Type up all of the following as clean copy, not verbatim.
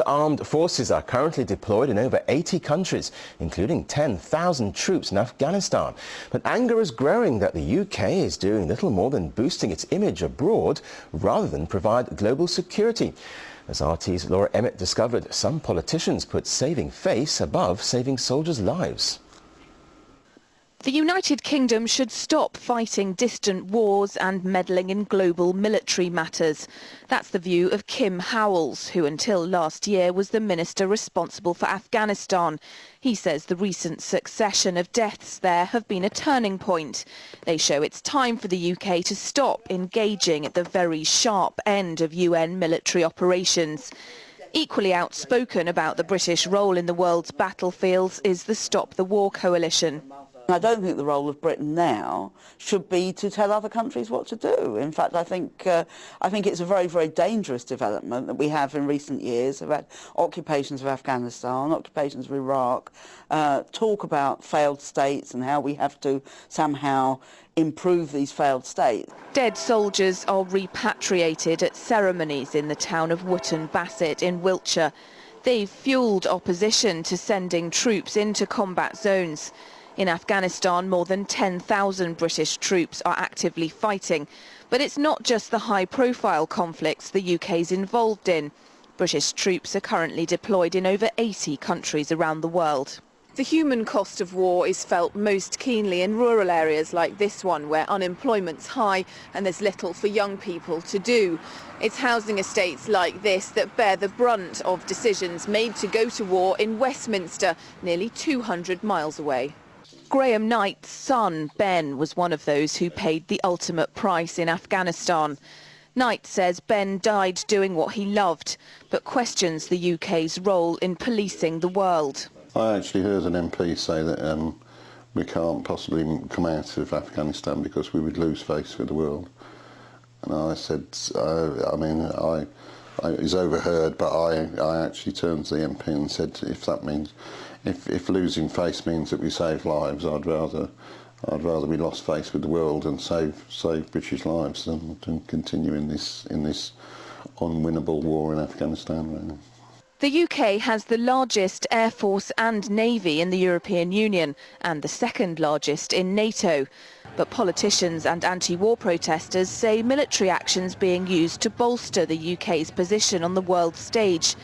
Armed forces are currently deployed in over 80 countries, including 10,000 troops in Afghanistan. But anger is growing that the UK is doing little more than boosting its image abroad rather than provide global security. As RT's Laura Emmett discovered, some politicians put saving face above saving soldiers' lives. The United Kingdom should stop fighting distant wars and meddling in global military matters. That's the view of Kim Howells, who until last year was the minister responsible for Afghanistan. He says the recent succession of deaths there have been a turning point. They show it's time for the UK to stop engaging at the very sharp end of UN military operations. Equally outspoken about the British role in the world's battlefields is the Stop the War coalition. I don't think the role of Britain now should be to tell other countries what to do. In fact, I think it's a very, very dangerous development that we have in recent years about occupations of Afghanistan, occupations of Iraq, talk about failed states and how we have to somehow improve these failed states. Dead soldiers are repatriated at ceremonies in the town of Wootton Bassett in Wiltshire. They've fuelled opposition to sending troops into combat zones. In Afghanistan, more than 10,000 British troops are actively fighting. But it's not just the high-profile conflicts the UK's involved in. British troops are currently deployed in over 80 countries around the world. The human cost of war is felt most keenly in rural areas like this one, where unemployment's high and there's little for young people to do. It's housing estates like this that bear the brunt of decisions made to go to war in Westminster, nearly 200 miles away. Graham Knight's son, Ben, was one of those who paid the ultimate price in Afghanistan. Knight says Ben died doing what he loved, but questions the UK's role in policing the world. I actually heard an MP say that we can't possibly come out of Afghanistan because we would lose face with the world. And I said, it's overheard, but I actually turned to the MP and said, if that means, if losing face means that we save lives, I'd rather we lost face with the world and save British lives than continue in this unwinnable war in Afghanistan right now. The UK has the largest air force and navy in the European Union and the second largest in NATO. But politicians and anti-war protesters say military action's being used to bolster the UK's position on the world stage.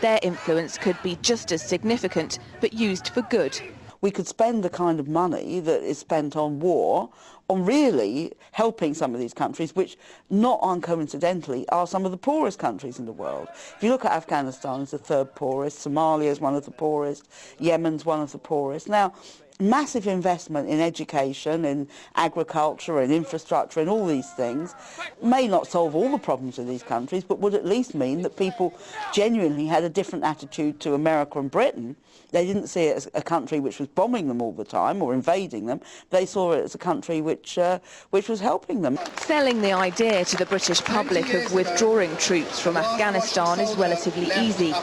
Their influence could be just as significant, but used for good. We could spend the kind of money that is spent on war on really helping some of these countries, which not uncoincidentally are some of the poorest countries in the world. If you look at Afghanistan, it's the third poorest, Somalia is one of the poorest, Yemen's one of the poorest. Now, massive investment in education, in agriculture, in infrastructure, and all these things may not solve all the problems of these countries, but would at least mean that people genuinely had a different attitude to America and Britain. They didn't see it as a country which was bombing them all the time or invading them. They saw it as a country which was helping them. Selling the idea to the British public of withdrawing troops from Afghanistan is relatively easy.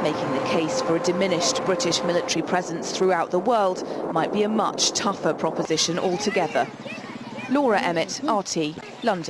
Making the case for a diminished British military presence throughout the world might be a much tougher proposition altogether. Laura Emmett, RT, London.